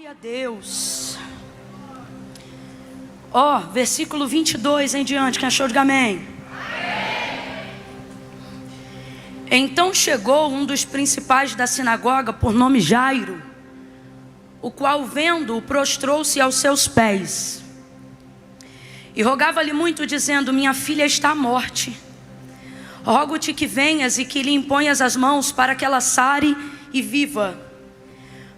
Glória a Deus. Versículo 22 em diante. Quem achou, diga amém. Então chegou um dos principais da sinagoga, por nome Jairo, o qual, vendo-o, prostrou-se aos seus pés e rogava-lhe muito, dizendo: minha filha está à morte. Rogo-te que venhas e que lhe imponhas as mãos, para que ela sare e viva.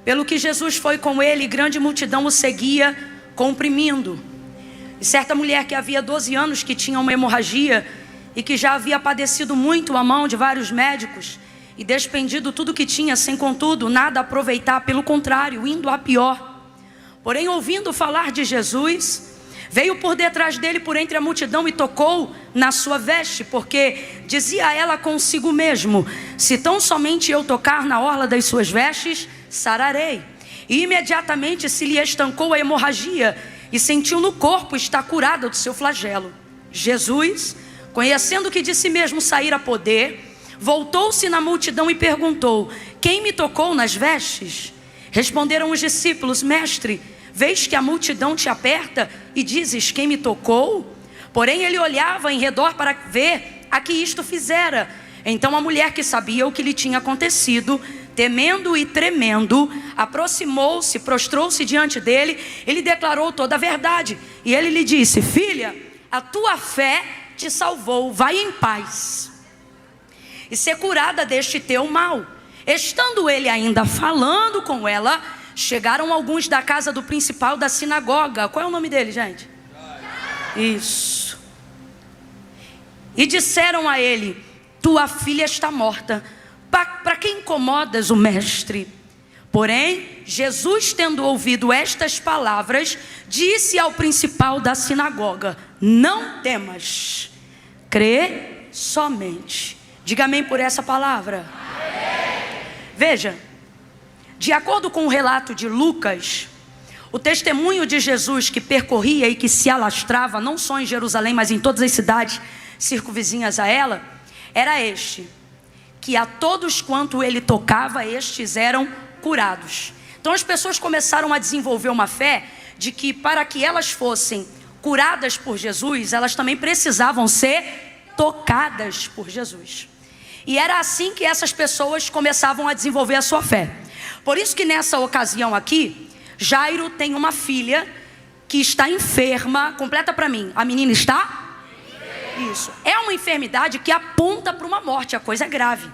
Pelo que Jesus foi com ele, e grande multidão o seguia, comprimindo. E certa mulher que havia 12 anos, que tinha uma hemorragia, e que já havia padecido muito à mão de vários médicos, e despendido tudo que tinha, sem contudo nada aproveitar, pelo contrário, indo a pior. Porém, ouvindo falar de Jesus, veio por detrás dele, por entre a multidão, e tocou na sua veste, porque dizia ela consigo mesmo: se tão somente eu tocar na orla das suas vestes, sararei. E imediatamente se lhe estancou a hemorragia, e sentiu no corpo estar curada do seu flagelo. Jesus, conhecendo que de si mesmo saíra poder, voltou-se na multidão e perguntou: quem me tocou nas vestes? Responderam os discípulos: mestre, vês que a multidão te aperta e dizes: quem me tocou? Porém ele olhava em redor para ver a que isto fizera. Então a mulher, que sabia o que lhe tinha acontecido, temendo e tremendo, aproximou-se, prostrou-se diante dele. Ele declarou toda a verdade. E ele lhe disse: filha, a tua fé te salvou, vai em paz e ser curada deste teu mal. Estando ele ainda falando com ela, chegaram alguns da casa do principal da sinagoga. Qual é o nome dele, gente? Isso. E disseram a ele: tua filha está morta, para que incomodas o mestre? Porém, Jesus, tendo ouvido estas palavras, disse ao principal da sinagoga: não temas, crê somente. Diga amém por essa palavra. Amém. Veja, de acordo com o relato de Lucas, o testemunho de Jesus, que percorria e que se alastrava não só em Jerusalém, mas em todas as cidades circunvizinhas a ela, era este: que a todos quanto ele tocava, estes eram curados. Então as pessoas começaram a desenvolver uma fé de que, para que elas fossem curadas por Jesus, elas também precisavam ser tocadas por Jesus. E era assim que essas pessoas começavam a desenvolver a sua fé. Por isso que nessa ocasião aqui, Jairo tem uma filha que está enferma. Completa para mim, a menina está? Isso, é uma enfermidade que aponta para uma morte, a coisa é grave.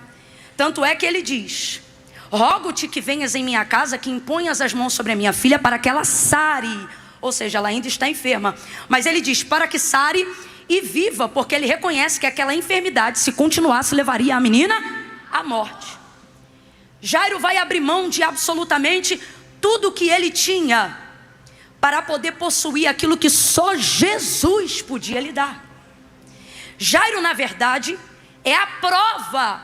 Tanto é que ele diz: rogo-te que venhas em minha casa, que imponhas as mãos sobre a minha filha, para que ela sare. Ou seja, ela ainda está enferma, mas ele diz para que sare e viva, porque ele reconhece que aquela enfermidade, se continuasse, levaria a menina à morte. Jairo vai abrir mão de absolutamente tudo que ele tinha, para poder possuir aquilo que só Jesus podia lhe dar. Jairo, na verdade, é a prova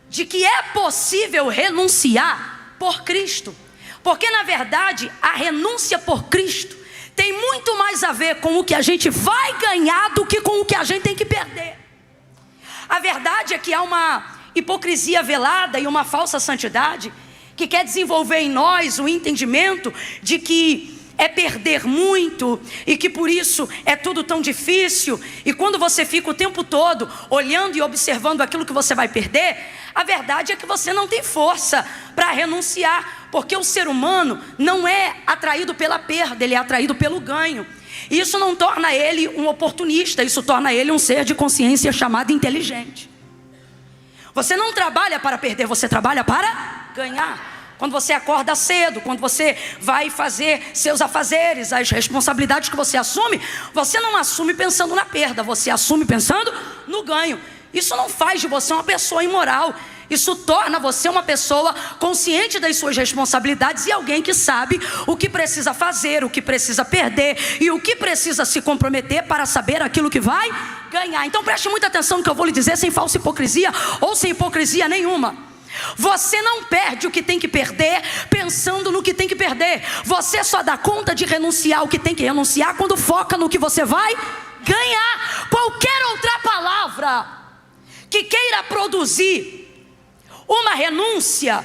de que é possível renunciar por Cristo. Porque, na verdade, a renúncia por Cristo tem muito mais a ver com o que a gente vai ganhar do que com o que a gente tem que perder. A verdade é que há uma hipocrisia velada e uma falsa santidade que quer desenvolver em nós o entendimento de que é perder muito, e que por isso é tudo tão difícil. E quando você fica o tempo todo olhando e observando aquilo que você vai perder, a verdade é que você não tem força para renunciar, porque o ser humano não é atraído pela perda, ele é atraído pelo ganho. E isso não torna ele um oportunista, isso torna ele um ser de consciência chamado inteligente. Você não trabalha para perder, você trabalha para ganhar. Quando você acorda cedo, quando você vai fazer seus afazeres, as responsabilidades que você não assume pensando na perda, você assume pensando no ganho. Isso não faz de você uma pessoa imoral, isso torna você uma pessoa consciente das suas responsabilidades e alguém que sabe o que precisa fazer, o que precisa perder e o que precisa se comprometer para saber aquilo que vai ganhar. Então preste muita atenção no que eu vou lhe dizer, sem falsa hipocrisia ou sem hipocrisia nenhuma. Você não perde o que tem que perder pensando no que tem que perder. Você só dá conta de renunciar o que tem que renunciar quando foca no que você vai ganhar. Qualquer outra palavra que queira produzir uma renúncia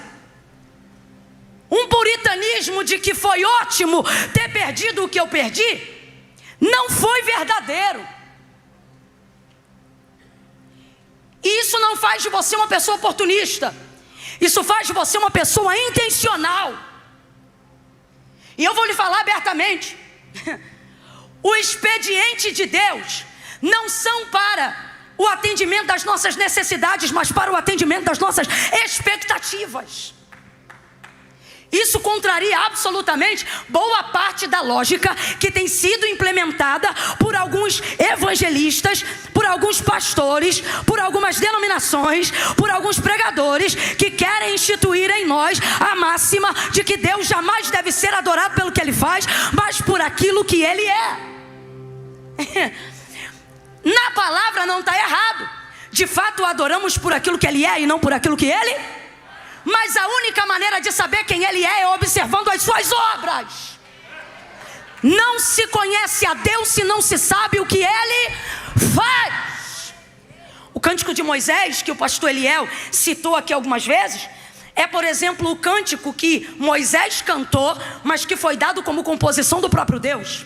um puritanismo de que foi ótimo ter perdido o que eu perdi, não foi verdadeiro. E isso não faz de você uma pessoa oportunista. Isso faz de você uma pessoa intencional. E eu vou lhe falar abertamente. O expediente de Deus não são para o atendimento das nossas necessidades, mas para o atendimento das nossas expectativas. Isso contraria absolutamente boa parte da lógica que tem sido implementada por alguns evangelistas, por alguns pastores, por algumas denominações, por alguns pregadores que querem instituir em nós a máxima de que Deus jamais deve ser adorado pelo que Ele faz, mas por aquilo que Ele é. Na palavra não está errado. De fato o adoramos por aquilo que Ele é e não por aquilo que Ele é. Mas a única maneira de saber quem Ele é observando as suas obras. Não se conhece a Deus se não se sabe o que Ele faz. O cântico de Moisés, que o pastor Eliel citou aqui algumas vezes, é, por exemplo, o cântico que Moisés cantou, mas que foi dado como composição do próprio Deus.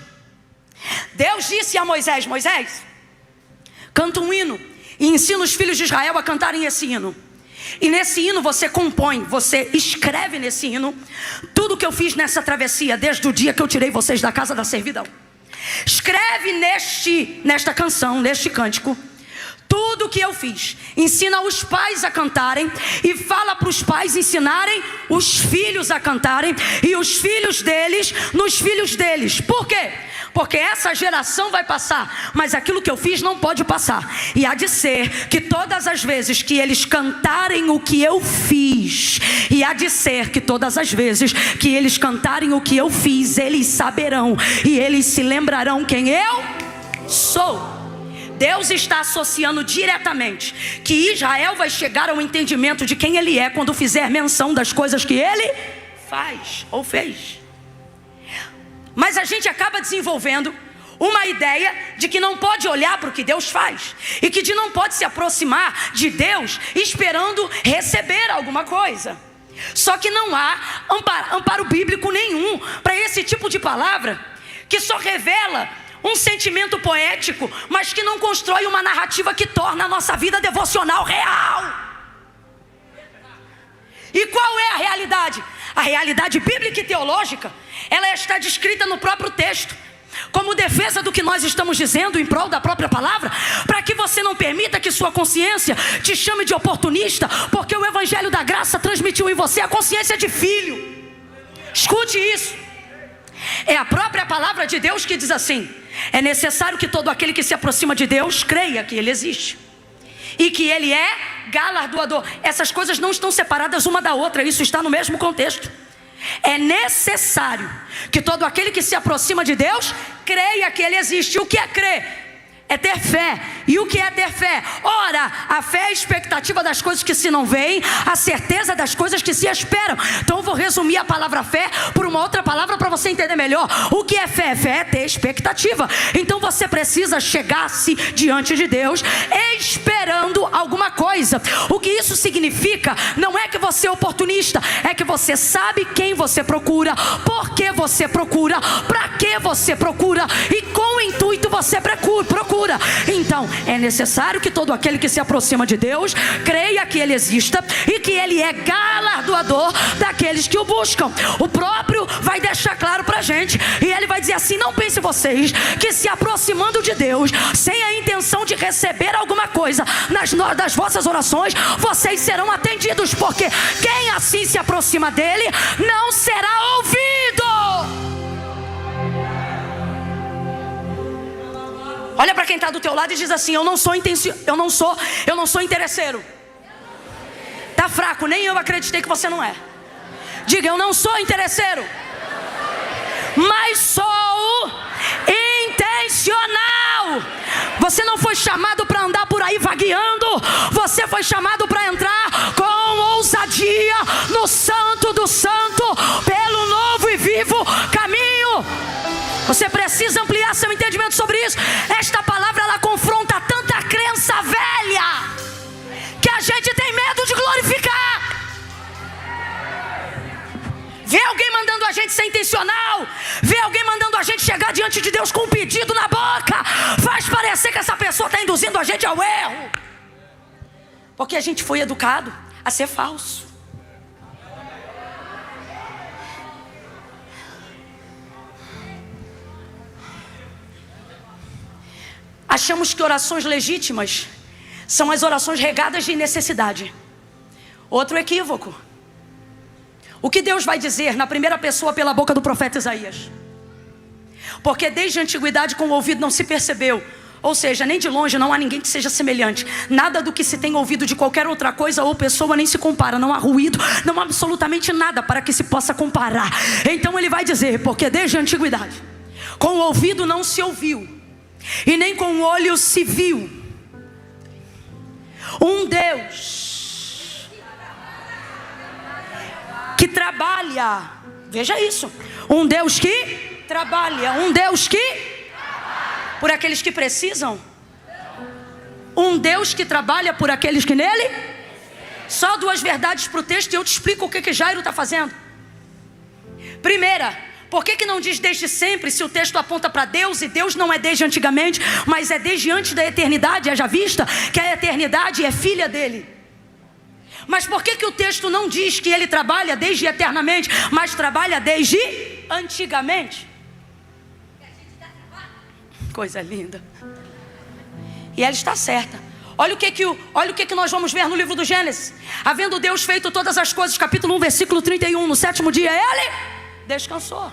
Deus disse a Moisés: Moisés, canta um hino e ensina os filhos de Israel a cantarem esse hino. E nesse hino você compõe, você escreve nesse hino tudo que eu fiz nessa travessia, desde o dia que eu tirei vocês da casa da servidão. Escreve nesta canção, neste cântico, tudo que eu fiz. Ensina os pais a cantarem e fala para os pais ensinarem os filhos a cantarem e os filhos deles nos filhos deles. Por quê? Porque essa geração vai passar, mas aquilo que eu fiz não pode passar. E há de ser que todas as vezes que eles cantarem o que eu fiz, e há de ser que todas as vezes que eles cantarem o que eu fiz, eles saberão e eles se lembrarão quem eu sou. Deus está associando diretamente que Israel vai chegar ao entendimento de quem Ele é quando fizer menção das coisas que Ele faz ou fez. Mas a gente acaba desenvolvendo uma ideia de que não pode olhar para o que Deus faz e que não pode se aproximar de Deus esperando receber alguma coisa. Só que não há amparo bíblico nenhum para esse tipo de palavra, que só revela um sentimento poético, mas que não constrói uma narrativa que torna a nossa vida devocional real. E qual é a realidade? A realidade bíblica e teológica, ela está descrita no próprio texto, como defesa do que nós estamos dizendo em prol da própria palavra, para que você não permita que sua consciência te chame de oportunista, porque o evangelho da graça transmitiu em você a consciência de filho. Escute isso. É a própria palavra de Deus que diz assim: é necessário que todo aquele que se aproxima de Deus creia que Ele existe e que Ele é galardoador. Essas coisas não estão separadas uma da outra, isso está no mesmo contexto. É necessário que todo aquele que se aproxima de Deus creia que Ele existe. O que é crer? É ter fé. E o que é ter fé? Ora, a fé é a expectativa das coisas que se não veem, a certeza das coisas que se esperam. Então eu vou resumir a palavra fé por uma outra palavra para você entender melhor. O que é fé? Fé é ter expectativa. Então você precisa chegar-se diante de Deus esperando alguma coisa. O que isso significa não é que você é oportunista, é que você sabe quem você procura, por que você procura, para que você procura e com o intuito você procura. Então é necessário que todo aquele que se aproxima de Deus creia que Ele exista e que Ele é galardoador daqueles que o buscam. O próprio vai deixar claro pra gente, e Ele vai dizer assim: não pense vocês que se aproximando de Deus sem a intenção de receber alguma coisa das vossas orações, vocês serão atendidos, porque quem assim se aproxima dele não será ouvido. Olha para quem está do teu lado e diz assim: eu não sou interesseiro. Tá fraco, nem eu acreditei que você não é. Diga: eu não sou interesseiro, mas sou intencional. Você não foi chamado para andar por aí vagueando, você foi chamado para entrar com ousadia no santo do santo, pelo novo e vivo caminho. Você precisa ampliar seu entendimento sobre isso. Esta palavra, ela confronta tanta crença velha que a gente tem medo de glorificar. Vê alguém mandando a gente ser intencional. Vê alguém mandando a gente chegar diante de Deus com um pedido na boca. Faz parecer que essa pessoa está induzindo a gente ao erro. Porque a gente foi educado a ser falso. Achamos que orações legítimas são as orações regadas de necessidade. Outro equívoco. O que Deus vai dizer na primeira pessoa pela boca do profeta Isaías? Porque desde a antiguidade com o ouvido não se percebeu. Ou seja, nem de longe não há ninguém que seja semelhante. Nada do que se tem ouvido de qualquer outra coisa ou pessoa nem se compara. Não há ruído, não há absolutamente nada para que se possa comparar. Então ele vai dizer, porque desde a antiguidade com o ouvido não se ouviu e nem com o olho se viu um Deus que trabalha, veja isso, um Deus que trabalha, um Deus que por aqueles que precisam, um Deus que trabalha por aqueles que nele. Só duas verdades para o texto e eu te explico o que Jairo está fazendo. Primeira, por que não diz desde sempre, se o texto aponta para Deus, e Deus não é desde antigamente, mas é desde antes da eternidade, haja vista que a eternidade é filha dele. Mas por que o texto não diz que ele trabalha desde eternamente, mas trabalha desde antigamente? Coisa linda. E ela está certa. Olha o que nós vamos ver no livro do Gênesis. Havendo Deus feito todas as coisas, capítulo 1, versículo 31, no sétimo dia ele descansou.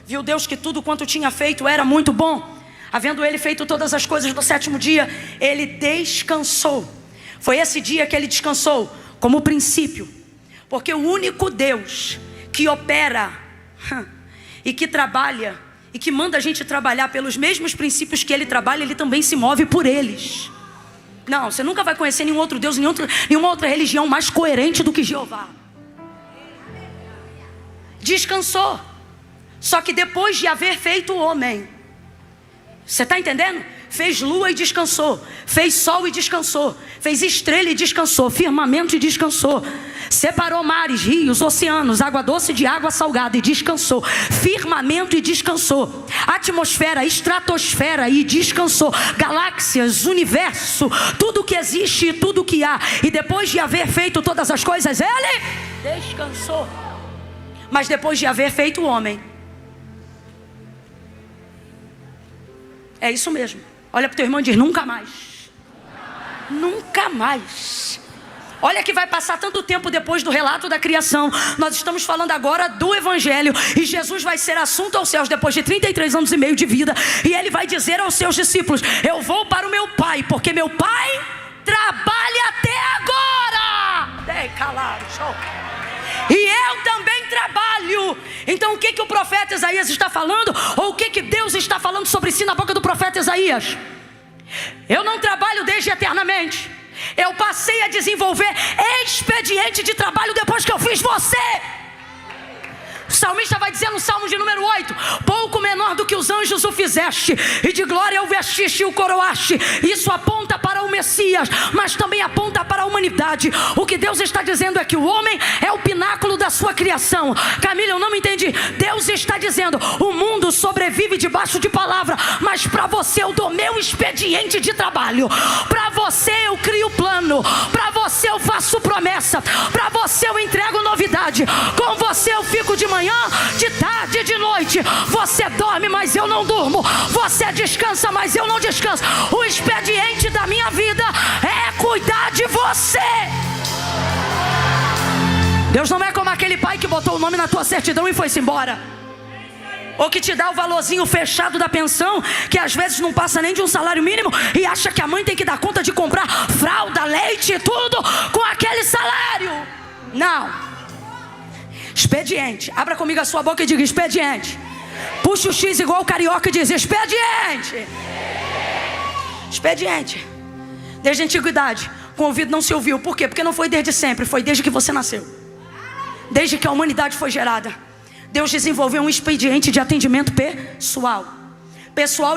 Viu Deus que tudo quanto tinha feito era muito bom. Havendo ele feito todas as coisas no sétimo dia, ele descansou. Foi esse dia que ele descansou como princípio, porque o único Deus que opera e que trabalha e que manda a gente trabalhar pelos mesmos princípios que ele trabalha, ele também se move por eles. Não, você nunca vai conhecer nenhum outro Deus, nenhuma outra religião mais coerente do que Jeová. Descansou. Só que depois de haver feito o homem, você está entendendo? Fez lua e descansou, fez sol e descansou, fez estrela e descansou, firmamento e descansou, separou mares, rios, oceanos, água doce de água salgada e descansou, firmamento e descansou, atmosfera, estratosfera e descansou, galáxias, universo, tudo que existe e tudo que há. E depois de haver feito todas as coisas, ele descansou. Mas depois de haver feito o homem, é isso mesmo. Olha para o teu irmão e diz, nunca mais. Nunca mais. Olha que vai passar tanto tempo depois do relato da criação. Nós estamos falando agora do Evangelho. E Jesus vai ser assunto aos céus depois de 33 anos e meio de vida. E ele vai dizer aos seus discípulos, eu vou para o meu Pai, porque meu Pai trabalha até agora. E eu também trabalho. Então o que o profeta Isaías está falando? Ou o que Deus está falando sobre si na boca do profeta Isaías? Eu não trabalho desde eternamente. Eu passei a desenvolver expediente de trabalho depois que eu fiz você. O salmista vai dizer no Salmo de número 8, pouco menor do que os anjos o fizeste, e de glória o vestiste e o coroaste. Isso aponta para o Messias, mas também aponta para a humanidade. O que Deus está dizendo é que o homem é o pináculo da sua criação. Camila, eu não me entendi. Deus está dizendo, o mundo sobrevive debaixo de palavra, mas para você eu dou meu expediente de trabalho. Para você eu crio plano, para você eu faço promessa, para você eu entrego novidade, com você eu fico de manhã, de tarde, de noite. Você dorme, mas eu não durmo. Você descansa, mas eu não descanso. O expediente da minha vida é cuidar de você. Deus não é como aquele pai que botou o nome na tua certidão e foi-se embora, ou que te dá o valorzinho fechado da pensão, que às vezes não passa nem de um salário mínimo, e acha que a mãe tem que dar conta de comprar fralda, leite e tudo com aquele salário. Não. Expediente. Abra comigo a sua boca e diga expediente. Puxa o X igual o carioca e diz expediente. Expediente. Desde a antiguidade com o ouvido não se ouviu. Por quê? Porque não foi desde sempre, foi desde que você nasceu. Desde que a humanidade foi gerada, Deus desenvolveu um expediente de atendimento pessoal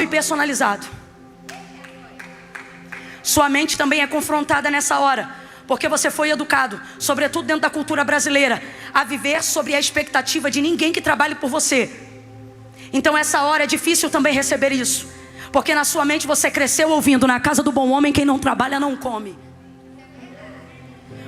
e personalizado. Sua mente também é confrontada nessa hora, Porque você foi educado, sobretudo dentro da cultura brasileira, a viver sobre a expectativa de ninguém que trabalhe por você. Então essa hora é difícil também receber isso, porque na sua mente você cresceu ouvindo: na casa do bom homem quem não trabalha não come.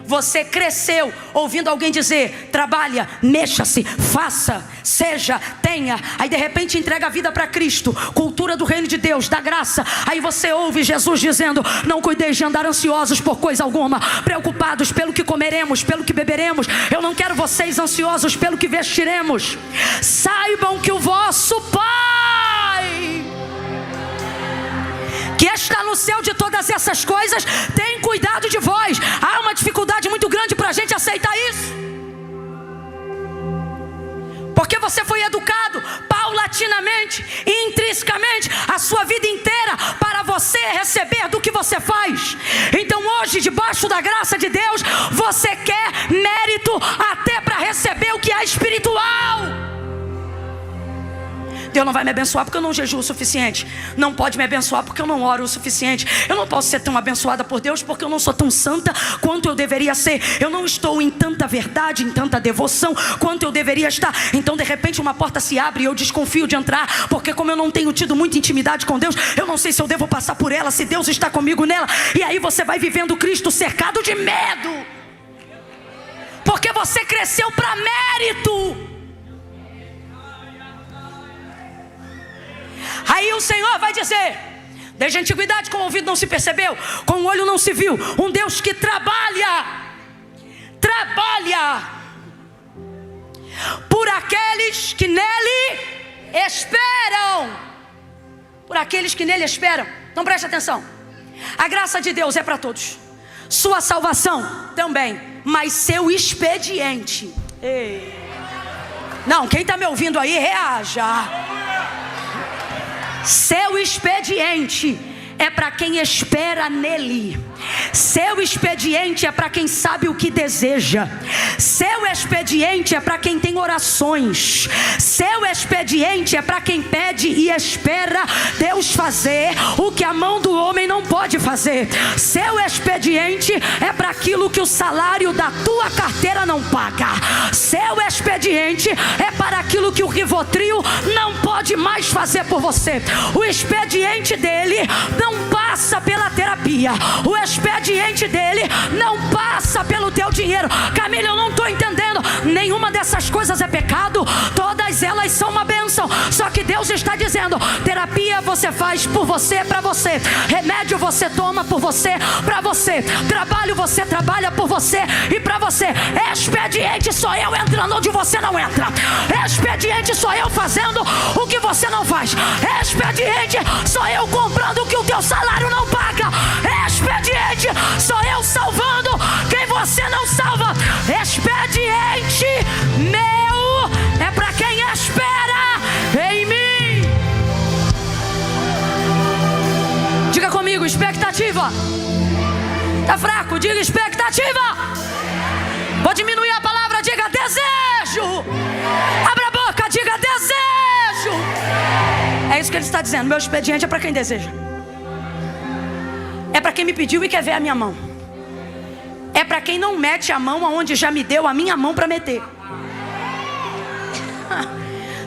Você cresceu ouvindo alguém dizer: trabalha, mexa-se, faça, seja, tenha. Aí de repente entrega a vida para Cristo, cultura do reino de Deus, da graça. Aí você ouve Jesus dizendo: não cuideis de andar ansiosos por coisa alguma, preocupados pelo que comeremos, pelo que beberemos. Eu não quero vocês ansiosos pelo que vestiremos. Saibam que o vosso Pai, que está no céu de todas essas coisas, tem cuidado de vós. Há uma dificuldade muito grande para a gente aceitar isso, porque você foi educado paulatinamente e intrinsecamente a sua vida inteira para você receber do que você faz. Então hoje, debaixo da graça de Deus, você quer mérito até para receber o que é espiritual. Deus não vai me abençoar porque eu não jejuo o suficiente. Não pode me abençoar porque eu não oro o suficiente. Eu não posso ser tão abençoada por Deus porque eu não sou tão santa quanto eu deveria ser. Eu não estou em tanta verdade, em tanta devoção quanto eu deveria estar. Então de repente uma porta se abre e eu desconfio de entrar, porque como eu não tenho tido muita intimidade com Deus, eu não sei se eu devo passar por ela, se Deus está comigo nela. E aí você vai vivendo Cristo cercado de medo, porque você cresceu para mérito. Aí o Senhor vai dizer: desde a antiguidade com o ouvido não se percebeu, com o olho não se viu, um Deus que trabalha por aqueles que nele esperam. Por aqueles que nele esperam. Então preste atenção: a graça de Deus é para todos, sua salvação também, mas seu expediente. Ei. Não, quem está me ouvindo aí, reaja. Seu expediente é para quem espera nele. Seu expediente é para quem sabe o que deseja. Seu expediente é para quem tem orações. Seu expediente é para quem pede e espera Deus fazer o que a mão do homem não pode fazer. Seu expediente é para aquilo que o salário da tua carteira não paga. Seu expediente é para aquilo que o Rivotril não pode mais fazer por você. O expediente dele não passa pela terapia. O expediente dele não passa pelo teu dinheiro. Camila, eu não estou entendendo. Nenhuma dessas coisas é pecado, todas elas são uma bênção. Só que Deus está dizendo: terapia você faz por você, para você. Remédio você toma por você, para você. Trabalho você trabalha por você e para você. Expediente sou eu entrando onde você não entra. Expediente sou eu fazendo o que você não faz. Expediente sou eu comprando o que o teu salário não paga. Expediente sou eu salvando quem você não salva. Expediente meu é para quem espera em mim. Diga comigo: expectativa. Tá fraco? Diga expectativa. Vou diminuir a palavra, diga desejo. Abra a boca, diga desejo. É isso que ele está dizendo: meu expediente é para quem deseja. É para quem me pediu e quer ver a minha mão. É para quem não mete a mão aonde já me deu a minha mão para meter.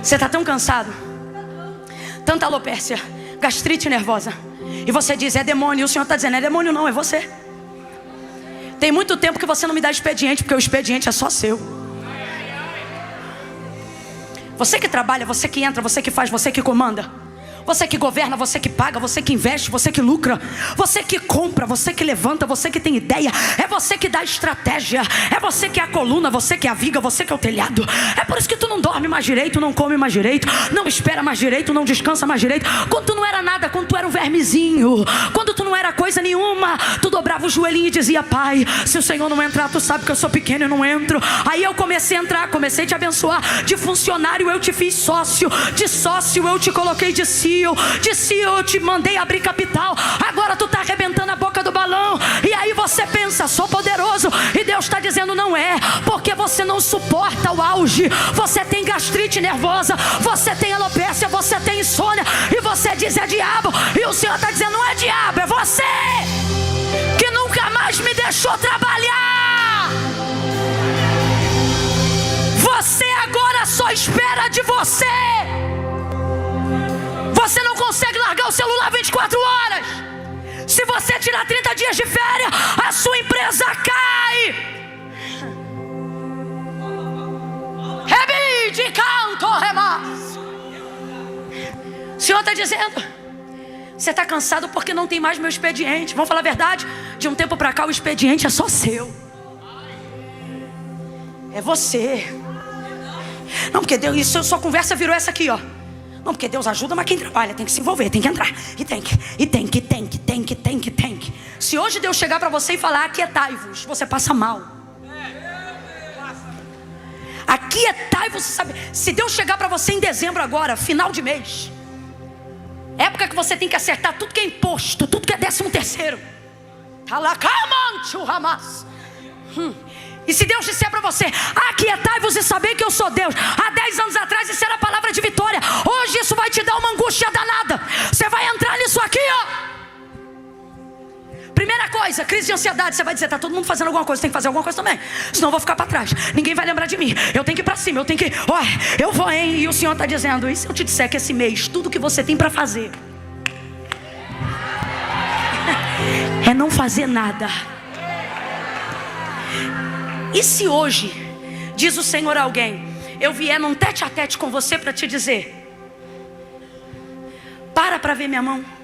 Você está tão cansado, tanta alopécia, gastrite nervosa, e você diz: é demônio. E o Senhor está dizendo: é demônio não, é você. Tem muito tempo que você não me dá expediente, porque o expediente é só seu. Você que trabalha, você que entra, você que faz, você que comanda. Você que governa, você que paga, você que investe, você que lucra, você que compra, você que levanta, você que tem ideia. É você que dá estratégia. É você que é a coluna, você que é a viga, você que é o telhado. É por isso que tu não dorme mais direito, não come mais direito, não espera mais direito, não descansa mais direito. Quando tu não era nada, quando tu era um vermezinho, quando tu não era coisa nenhuma, tu dobrava o joelhinho e dizia: Pai, se o Senhor não entrar, tu sabe que eu sou pequeno e não entro. Aí eu comecei a entrar, comecei a te abençoar. De funcionário eu te fiz sócio, de sócio eu te coloquei de CEO, de CEO eu te mandei abrir capital. Agora tu está arrebentando a boca do balão. E aí você pensa: sou poderoso. E Deus está dizendo: não é, porque você não suporta o auge. Você tem gastrite nervosa, você tem alopécia, você tem insônia, e você diz: é diabo. E o Senhor está dizendo: não é diabo, é você que nunca mais Deus me deixou trabalhar. Você agora só espera de você. Você não consegue largar o celular 24 horas. Se você tirar 30 dias de férias, a sua empresa cai. De canto, remas. O Senhor está dizendo: você está cansado porque não tem mais meu expediente. Vamos falar a verdade? De um tempo para cá o expediente é só seu. É você. Não, porque Deus, isso, sua conversa virou essa aqui, ó. Não, porque Deus ajuda, mas quem trabalha tem que se envolver, tem que entrar. E tem que. Se hoje Deus chegar para você e falar: aquietai-vos, você passa mal. Aquietai, você sabe. Se Deus chegar para você em dezembro agora, final de mês, época que você tem que acertar tudo que é imposto, tudo que é 13º. E se Deus disser para você: aquietai-vos e saber que eu sou Deus. Há 10 anos atrás isso era palavra de vitória. Hoje isso vai te dar uma angústia danada. Você vai entrar nisso aqui, ó. Primeira coisa, crise de ansiedade. Você vai dizer: tá todo mundo fazendo alguma coisa, tem que fazer alguma coisa também, senão eu vou ficar para trás, ninguém vai lembrar de mim. Eu tenho que ir para cima, eu tenho que, eu vou, hein? E o Senhor está dizendo: e se eu te disser que esse mês tudo que você tem para fazer é não fazer nada? E se hoje, diz o Senhor a alguém, eu vier num tete a tete com você para te dizer: para ver minha mão?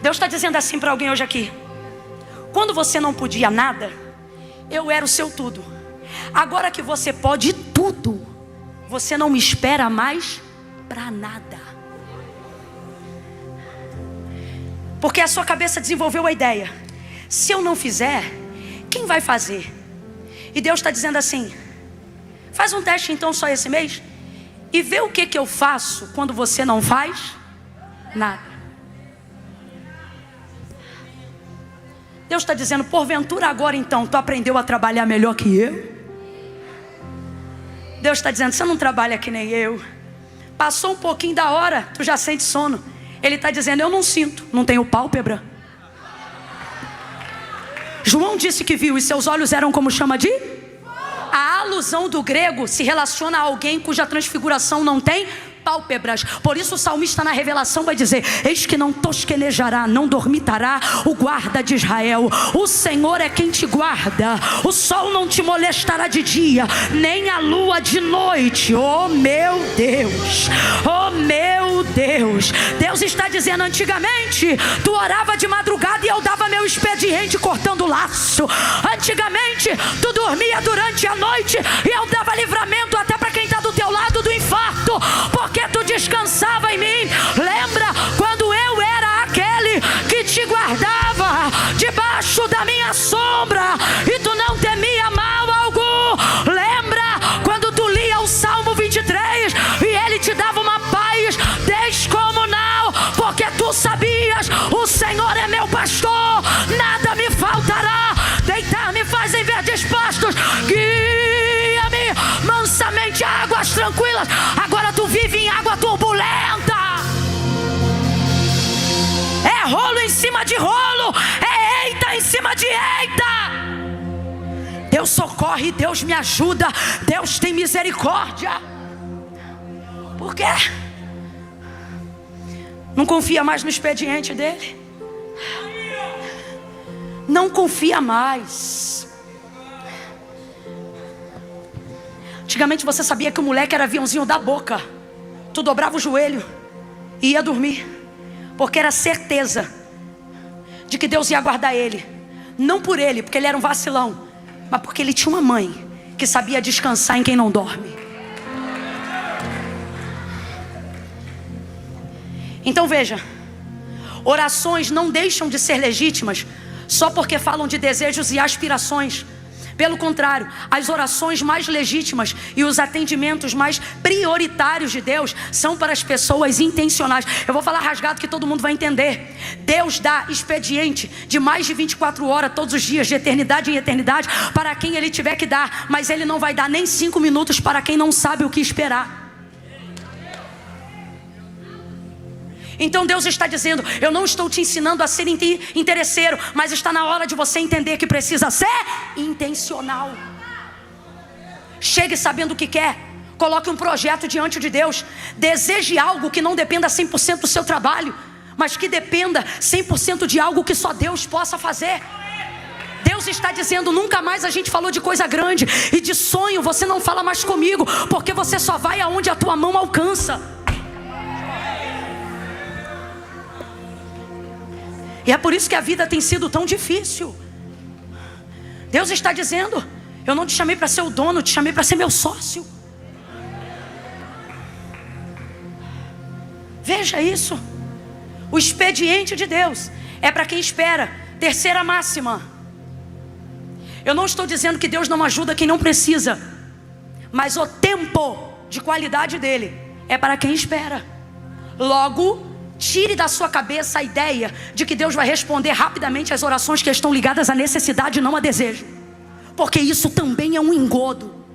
Deus está dizendo assim para alguém hoje aqui: quando você não podia nada, eu era o seu tudo. Agora que você pode tudo, você não me espera mais para nada. Porque a sua cabeça desenvolveu a ideia: se eu não fizer, quem vai fazer? E Deus está dizendo assim: faz um teste então só esse mês e vê o que eu faço quando você não faz nada. Deus está dizendo: porventura agora então tu aprendeu a trabalhar melhor que eu? Deus está dizendo: você não trabalha que nem eu. Passou um pouquinho da hora, tu já sente sono. Ele está dizendo: eu não sinto, não tenho pálpebra. João disse que viu e seus olhos eram como chama de... A alusão do grego se relaciona a alguém cuja transfiguração não tem pálpebras. Por isso o salmista na Revelação vai dizer: eis que não tosquenejará, não dormitará o guarda de Israel. O Senhor é quem te guarda. O sol não te molestará de dia, nem a lua de noite. Oh meu Deus, oh meu Deus. Deus está dizendo: antigamente tu orava de madrugada e eu dava meu expediente cortando laço. Antigamente tu dormia durante a noite e eu dava livramento até para quem está do teu lado do infarto, porque tu descansava em mim. Lembra quando eu era aquele que te guardava debaixo da minha sombra e tu não temia mal algum? Lembra quando tu lia o Salmo 23 e ele te dava uma paz descomunal, porque tu sabias: o Senhor é meu pastor, nada me faltará. Deitar-me faz em verdes pastos, guia-me mansamente a águas tranquilas. Agora tu vive em água turbulenta. É rolo em cima de rolo, é eita em cima de eita. Deus socorre, Deus me ajuda, Deus tem misericórdia. Por quê? Não confia mais no expediente dele? Não confia mais. Antigamente você sabia que o moleque era aviãozinho da boca. Tu dobrava o joelho e ia dormir, porque era certeza de que Deus ia guardar ele. Não por ele, porque ele era um vacilão, mas porque ele tinha uma mãe que sabia descansar em quem não dorme. Então veja, orações não deixam de ser legítimas só porque falam de desejos e aspirações. Pelo contrário, as orações mais legítimas e os atendimentos mais prioritários de Deus são para as pessoas intencionais. Eu vou falar rasgado que todo mundo vai entender. Deus dá expediente de mais de 24 horas todos os dias, de eternidade em eternidade, para quem Ele tiver que dar. Mas Ele não vai dar nem 5 minutos para quem não sabe o que esperar. Então Deus está dizendo: eu não estou te ensinando a ser interesseiro, mas está na hora de você entender que precisa ser intencional. Chegue sabendo o que quer. Coloque um projeto diante de Deus. Deseje algo que não dependa 100% do seu trabalho, mas que dependa 100% de algo que só Deus possa fazer. Deus está dizendo: nunca mais a gente falou de coisa grande, e de sonho você não fala mais comigo, porque você só vai aonde a tua mão alcança. E é por isso que a vida tem sido tão difícil. Deus está dizendo: eu não te chamei para ser o dono, te chamei para ser meu sócio. Veja isso. O expediente de Deus é para quem espera. Terceira máxima: eu não estou dizendo que Deus não ajuda quem não precisa, mas o tempo de qualidade dele é para quem espera. Logo, tire da sua cabeça a ideia de que Deus vai responder rapidamente às orações que estão ligadas à necessidade e não a desejo, porque isso também é um engodo.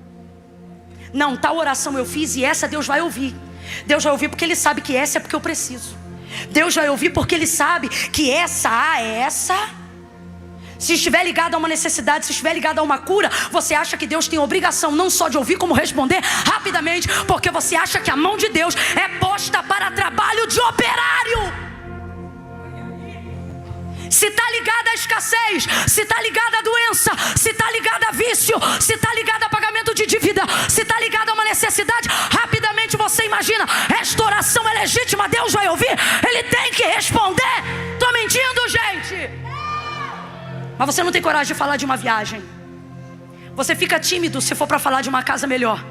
Não, tal oração eu fiz e essa Deus vai ouvir. Deus vai ouvir porque Ele sabe que essa é porque eu preciso. Deus vai ouvir porque Ele sabe que essa, se estiver ligado a uma necessidade, se estiver ligado a uma cura, você acha que Deus tem obrigação não só de ouvir, como responder rapidamente, porque você acha que a mão de Deus é posta para trabalho de operário. Se está ligada à escassez, se está ligada à doença, se está ligada a vício, se está ligada a pagamento de dívida, se está ligada a uma necessidade, rapidamente você imagina: esta oração é legítima, Deus vai ouvir, Ele tem que responder. Estou mentindo, gente? Mas você não tem coragem de falar de uma viagem. Você fica tímido se for para falar de uma casa melhor.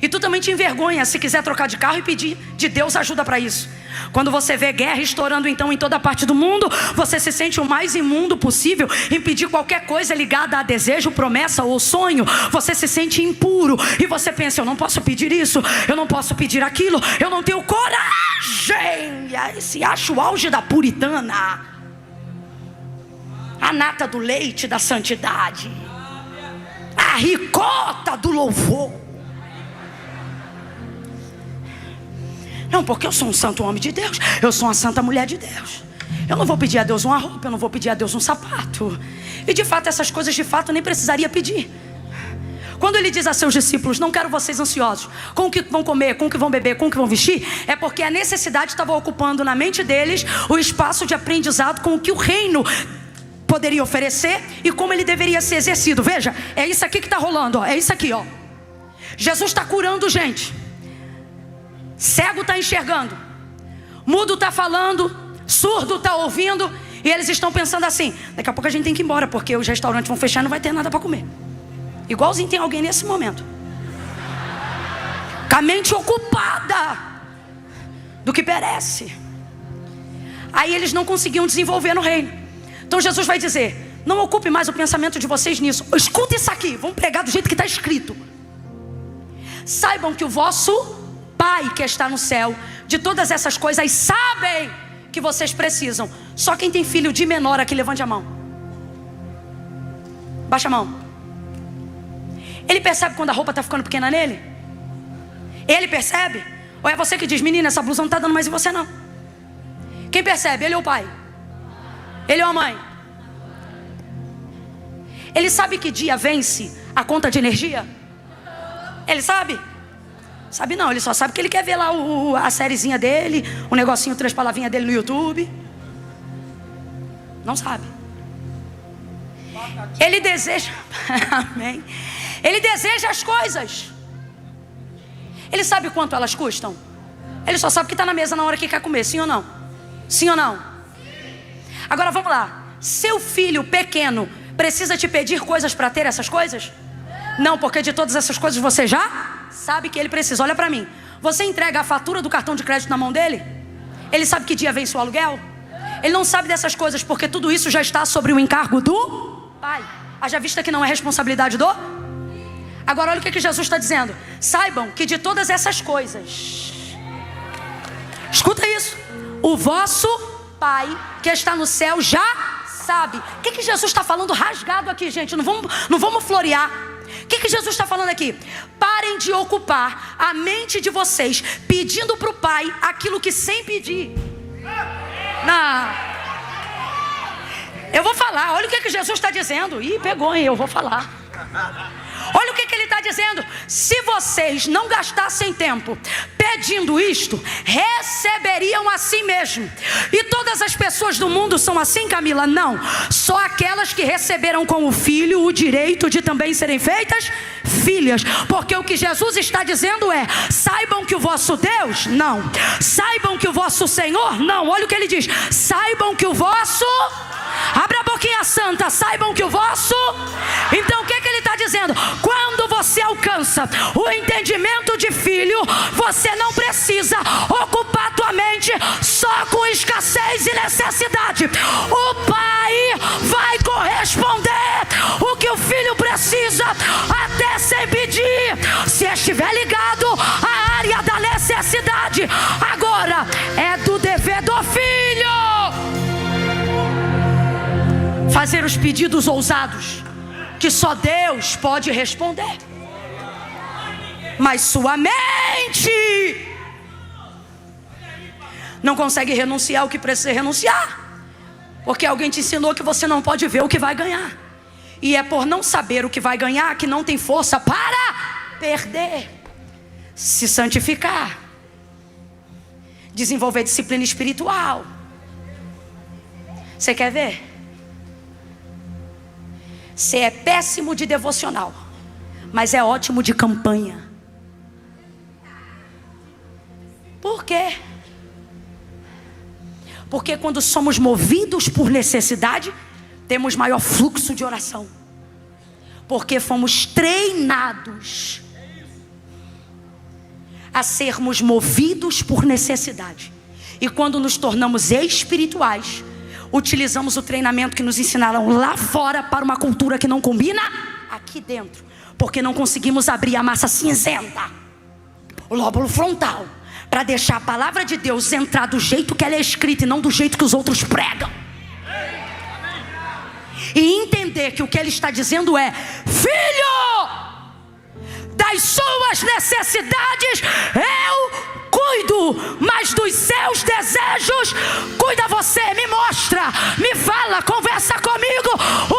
E tu também te envergonha se quiser trocar de carro e pedir de Deus ajuda para isso. Quando você vê guerra estourando então em toda parte do mundo, você se sente o mais imundo possível em pedir qualquer coisa ligada a desejo, promessa ou sonho. Você se sente impuro e você pensa: eu não posso pedir isso, eu não posso pedir aquilo, eu não tenho coragem. E aí se acha o auge da puritana, a nata do leite da santidade, a ricota do louvor. Não, porque eu sou um santo homem de Deus, eu sou uma santa mulher de Deus. Eu não vou pedir a Deus uma roupa, eu não vou pedir a Deus um sapato. E de fato essas coisas de fato nem precisaria pedir. Quando Ele diz a seus discípulos: não quero vocês ansiosos com o que vão comer, com o que vão beber, com o que vão vestir, é porque a necessidade estava ocupando na mente deles o espaço de aprendizado com o que o reino poderia oferecer e como ele deveria ser exercido. Veja, é isso aqui que está rolando, ó. É isso aqui, ó. Jesus está curando gente. Cego está enxergando, mudo está falando, surdo está ouvindo. E eles estão pensando assim: daqui a pouco a gente tem que ir embora, porque os restaurantes vão fechar e não vai ter nada para comer. Igualzinho tem alguém nesse momento, com a mente ocupada do que perece. Aí eles não conseguiam desenvolver no reino. Então Jesus vai dizer: não ocupe mais o pensamento de vocês nisso. Escuta isso aqui, vamos pregar do jeito que está escrito. Saibam que o vosso Pai que está no céu, de todas essas coisas sabem que vocês precisam. Só quem tem filho de menor aqui, levante a mão. Baixa a mão. Ele percebe quando a roupa está ficando pequena nele? Ele percebe? Ou é você que diz: menina, essa blusa não está dando mais em você não? Quem percebe? Ele ou o pai? Ele ou a mãe? Ele sabe que dia vence a conta de energia? Ele sabe? Sabe não, ele só sabe que ele quer ver lá a sériezinha dele, o negocinho, 3 palavrinhas dele no YouTube. Não sabe. Ele deseja amém. Ele deseja as coisas. Ele sabe quanto elas custam? Ele só sabe que está na mesa na hora que quer comer, sim ou não? Sim ou não? Agora vamos lá. Seu filho pequeno precisa te pedir coisas para ter essas coisas? Não, porque de todas essas coisas você já sabe que ele precisa. Olha para mim. Você entrega a fatura do cartão de crédito na mão dele? Ele sabe que dia vence o aluguel? Ele não sabe dessas coisas, porque tudo isso já está sobre o encargo do Pai. Haja vista que não é responsabilidade do... Agora olha o que Jesus está dizendo. Saibam que de todas essas coisas, escuta isso, o vosso Pai que está no céu já sabe. O que Jesus está falando rasgado aqui, gente? Não vamos florear. O que Jesus está falando aqui? Parem de ocupar a mente de vocês pedindo para o Pai aquilo que sem pedir. Não. Eu vou falar, olha o que Jesus está dizendo. Ih, pegou, hein? Eu vou falar. Olha o que ele está dizendo. Se vocês não gastassem tempo pedindo isto, receberiam assim mesmo. E todas as pessoas do mundo são assim, Camila? Não. Só aquelas que receberam com o Filho o direito de também serem feitas filhas. Porque o que Jesus está dizendo é: saibam que o vosso Deus, não. Saibam que o vosso Senhor, não. Olha o que ele diz. Saibam que o vosso... Abra a boquinha santa. Saibam que o vosso... Então o que ele está dizendo? Quando você alcança o entendimento de filho, você não precisa ocupar tua mente só com escassez e necessidade. O pai vai corresponder o que o filho precisa, até sem pedir, se estiver ligado à área da necessidade. Agora é do dever do filho fazer os pedidos ousados que só Deus pode responder. Mas sua mente não consegue renunciar ao que precisa renunciar, porque alguém te ensinou que você não pode ver o que vai ganhar. E é por não saber o que vai ganhar que não tem força para perder. Se santificar, desenvolver disciplina espiritual. Você quer ver? Você é péssimo de devocional, mas é ótimo de campanha. Por quê? Porque quando somos movidos por necessidade, temos maior fluxo de oração. Porque fomos treinados a sermos movidos por necessidade. E quando nos tornamos espirituais, utilizamos o treinamento que nos ensinaram lá fora para uma cultura que não combina aqui dentro. Porque não conseguimos abrir a massa cinzenta, o lóbulo frontal, para deixar a palavra de Deus entrar do jeito que ela é escrita e não do jeito que os outros pregam. E entender que o que ele está dizendo é: filho, das suas necessidades eu cuido, mas dos seus desejos cuida você. Me mostra, me fala, conversa comigo.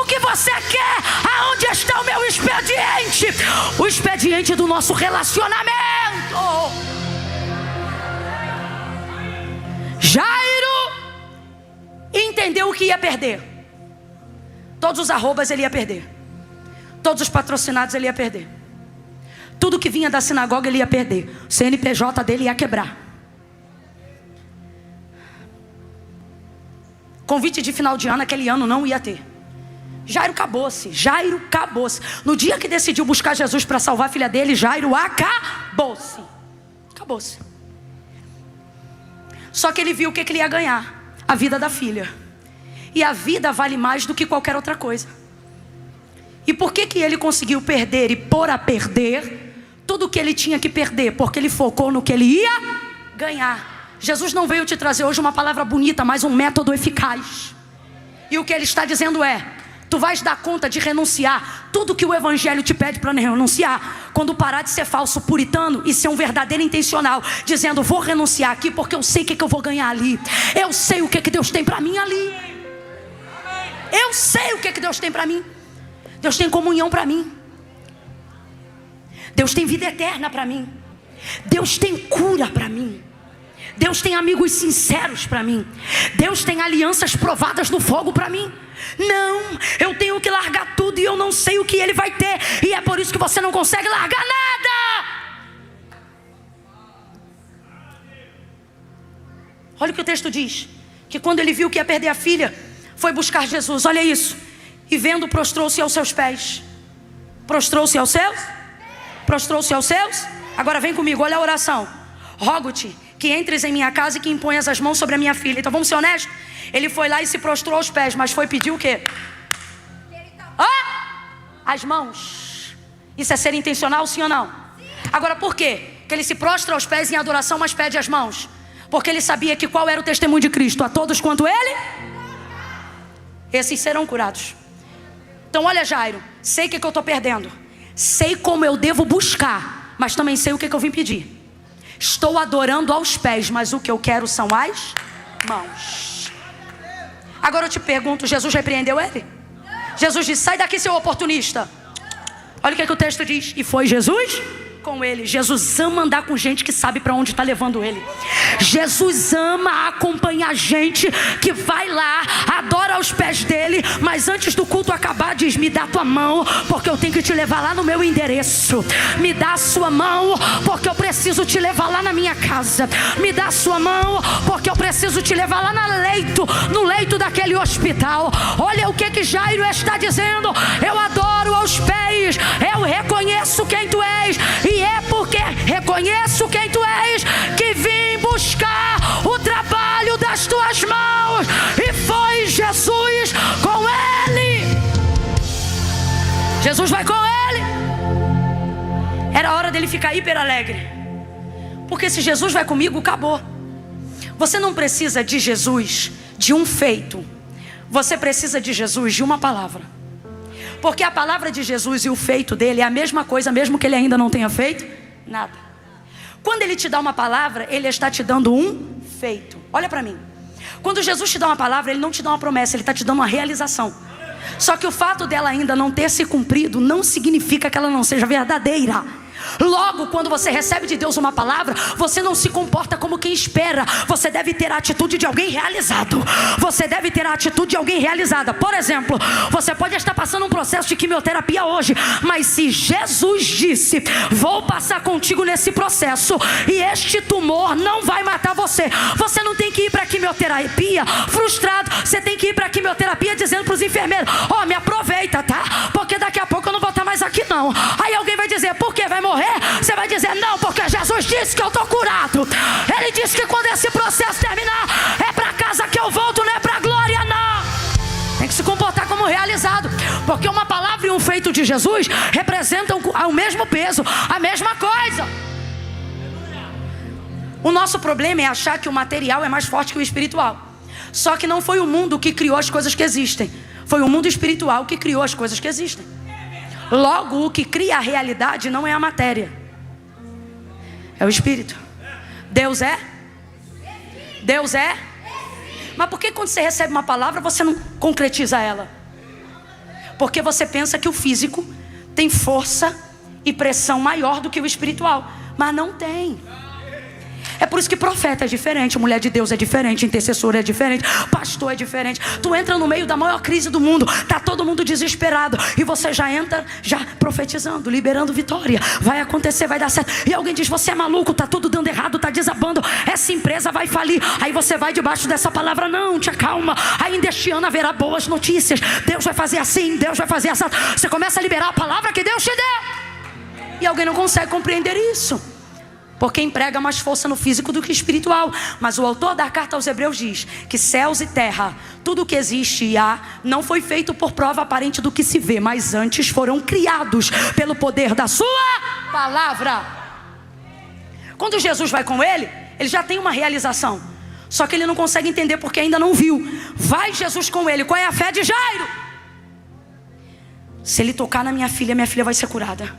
O que você quer? Aonde está o meu expediente? O expediente do nosso relacionamento. Jairo entendeu o que ia perder. Todos os arrobas ele ia perder. Todos os patrocinados ele ia perder. Tudo que vinha da sinagoga ele ia perder. O CNPJ dele ia quebrar. Convite de final de ano, aquele ano não ia ter. Jairo acabou-se. Jairo acabou-se. No dia que decidiu buscar Jesus para salvar a filha dele, Jairo acabou-se. Acabou-se. Só que ele viu o que ele ia ganhar: a vida da filha. E a vida vale mais do que qualquer outra coisa. E por que ele conseguiu perder e pôr a perder tudo o que ele tinha que perder? Porque ele focou no que ele ia ganhar. Jesus não veio te trazer hoje uma palavra bonita, mas um método eficaz. E o que ele está dizendo é: tu vais dar conta de renunciar tudo que o evangelho te pede para renunciar, quando parar de ser falso puritano e ser um verdadeiro intencional, dizendo: vou renunciar aqui porque eu sei o que eu vou ganhar ali. Eu sei o que Deus tem para mim ali. Eu sei o que Deus tem para mim. Deus tem comunhão para mim. Deus tem vida eterna para mim. Deus tem cura para mim. Deus tem amigos sinceros para mim. Deus tem alianças provadas no fogo para mim. Não, eu tenho que largar tudo e eu não sei o que Ele vai ter. E é por isso que você não consegue largar nada. Olha o que o texto diz: que quando ele viu que ia perder a filha, foi buscar Jesus. Olha isso. E vendo, prostrou-se aos seus pés. Prostrou-se aos seus? Prostrou-se aos seus? Agora vem comigo, olha a oração. Rogo-te que entres em minha casa e que imponhas as mãos sobre a minha filha. Então vamos ser honestos. Ele foi lá e se prostrou aos pés, mas foi pedir o quê? As mãos. Isso é ser intencional, sim ou não? Agora por quê? Que ele se prostra aos pés em adoração, mas pede as mãos? Porque ele sabia que qual era o testemunho de Cristo? A todos quanto ele, esses serão curados. Então olha, Jairo, sei o que eu estou perdendo. Sei como eu devo buscar, mas também sei o que eu vim pedir. Estou adorando aos pés, mas o que eu quero são as mãos. Agora eu te pergunto, Jesus repreendeu ele? Jesus disse, sai daqui, seu oportunista. Olha o que o texto diz. E foi Jesus com ele. Jesus ama andar com gente que sabe para onde está levando ele. Jesus ama acompanhar gente que vai lá, adora aos pés dele, mas antes do culto acabar diz, me dá tua mão, porque eu tenho que te levar lá no meu endereço. Me dá a sua mão, porque eu preciso te levar lá na minha casa. Me dá a sua mão, porque eu preciso te levar lá no leito daquele hospital. Olha o que Jairo está dizendo. Eu adoro aos pés, eu reconheço quem tu és, e é porque reconheço quem tu és que vim buscar o trabalho das tuas mãos. E foi Jesus com ele. Jesus vai com ele. Era hora dele ficar hiper alegre, porque se Jesus vai comigo, acabou. Você não precisa de Jesus de um feito, você precisa de Jesus de uma palavra. Porque a palavra de Jesus e o feito dele é a mesma coisa, mesmo que ele ainda não tenha feito nada. Quando ele te dá uma palavra, ele está te dando um feito. Olha para mim. Quando Jesus te dá uma palavra, ele não te dá uma promessa, ele está te dando uma realização. Só que o fato dela ainda não ter se cumprido não significa que ela não seja verdadeira. Logo, quando você recebe de Deus uma palavra, você não se comporta como quem espera. Você deve ter a atitude de alguém realizado. Você deve ter a atitude de alguém realizada. Por exemplo, você pode estar passando um processo de quimioterapia hoje, mas se Jesus disse, vou passar contigo nesse processo, e este tumor não vai matar você, você não tem que ir para a quimioterapia frustrado. Você tem que ir para a quimioterapia dizendo para os enfermeiros, ó, me aproveita, tá? Porque daqui a pouco eu não vou estar mais aqui não. Aí alguém vai dizer, por que vai morrer? Você vai dizer, não, porque Jesus disse que eu estou curado. Ele disse que quando esse processo terminar, é para casa que eu volto, não é para a glória não. Tem que se comportar como realizado, porque uma palavra e um feito de Jesus representam o mesmo peso, a mesma coisa. O nosso problema é achar que o material é mais forte que o espiritual. Só que não foi o mundo que criou as coisas que existem, foi o mundo espiritual que criou as coisas que existem. Logo, o que cria a realidade não é a matéria, é o Espírito. Deus é? Deus é? Mas por que quando você recebe uma palavra você não concretiza ela? Porque você pensa que o físico tem força e pressão maior do que o espiritual. Mas não tem. É por isso que profeta é diferente, mulher de Deus é diferente, intercessor é diferente, pastor é diferente. Tu entra no meio da maior crise do mundo, tá todo mundo desesperado, e você já entra já profetizando, liberando vitória. Vai acontecer, vai dar certo. E alguém diz, você é maluco, tá tudo dando errado, tá desabando, essa empresa vai falir. Aí você vai debaixo dessa palavra, não, te acalma, ainda este ano haverá boas notícias, Deus vai fazer assim, Deus vai fazer assim. Você começa a liberar a palavra que Deus te deu, e alguém não consegue compreender isso, porque emprega mais força no físico do que espiritual. Mas o autor da carta aos Hebreus diz que céus e terra, tudo que existe e há, não foi feito por prova aparente do que se vê, mas antes foram criados pelo poder da sua palavra. Quando Jesus vai com ele, ele já tem uma realização, só que ele não consegue entender porque ainda não viu. Vai Jesus com ele, qual é a fé de Jairo? Se ele tocar na minha filha vai ser curada.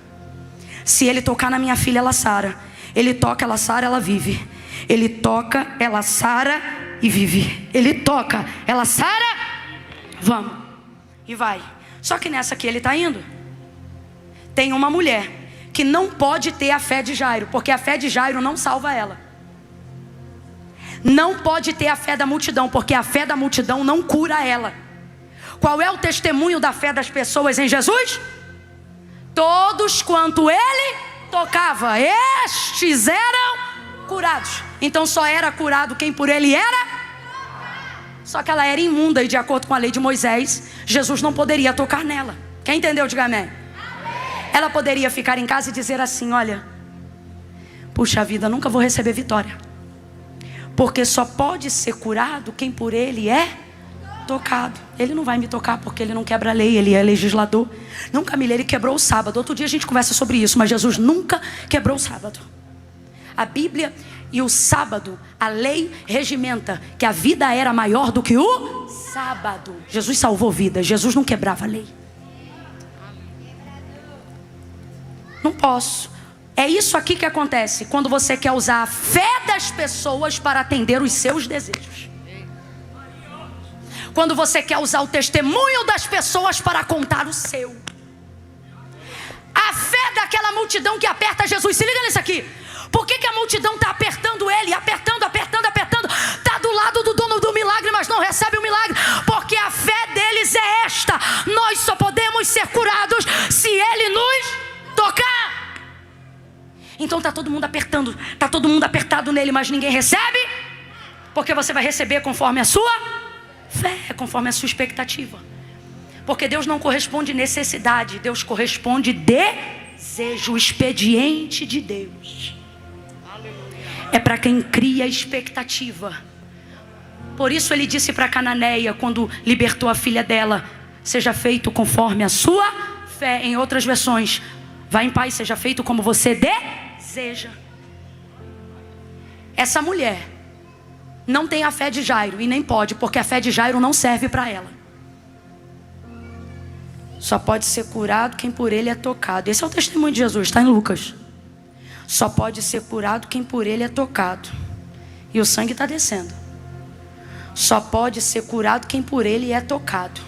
Se ele tocar na minha filha, ela sara. Ele toca, ela sara, ela vive. Ele toca, ela sara e vive. Ele toca, ela sara, vamos, e vai. Só que nessa que ele está indo, tem uma mulher que não pode ter a fé de Jairo, porque a fé de Jairo não salva ela. Não pode ter a fé da multidão, porque a fé da multidão não cura ela. Qual é o testemunho da fé das pessoas em Jesus? Todos quanto ele tocava, estes eram curados. Então só era curado quem por ele era. Só que ela era imunda, e de acordo com a lei de Moisés, Jesus não poderia tocar nela. Quem entendeu, diga amém. Ela poderia ficar em casa e dizer assim, olha, puxa vida, nunca vou receber vitória, porque só pode ser curado quem por ele é tocado. Ele não vai me tocar porque ele não quebra a lei, ele é legislador. Nunca me lê, ele quebrou o sábado. Outro dia a gente conversa sobre isso, mas Jesus nunca quebrou o sábado. A Bíblia e o sábado, a lei regimenta que a vida era maior do que o sábado. Jesus salvou vidas, Jesus não quebrava a lei. Não posso. É isso aqui que acontece quando você quer usar a fé das pessoas para atender os seus desejos. quando você quer usar o testemunho das pessoas para contar o seu. A fé daquela multidão que aperta Jesus. Se liga nisso aqui. Por que a multidão está apertando ele? Apertando. Está do lado do dono do milagre, mas não recebe o milagre. Porque a fé deles é esta: nós só podemos ser curados se ele nos tocar. Então está todo mundo apertando. Está todo mundo apertado nele, mas ninguém recebe. Porque você vai receber conforme a sua fé, conforme a sua expectativa. Porque Deus não corresponde necessidade, Deus corresponde desejo. O expediente de Deus é para quem cria expectativa. Por isso ele disse para Cananeia, quando libertou a filha dela: seja feito conforme a sua fé. Em outras versões, vá em paz, seja feito como você deseja. Essa mulher não tem a fé de Jairo, e nem pode, porque a fé de Jairo não serve para ela. Só pode ser curado quem por ele é tocado. Esse é o testemunho de Jesus, está em Lucas. Só pode ser curado quem por ele é tocado. E o sangue está descendo. Só pode ser curado quem por ele é tocado.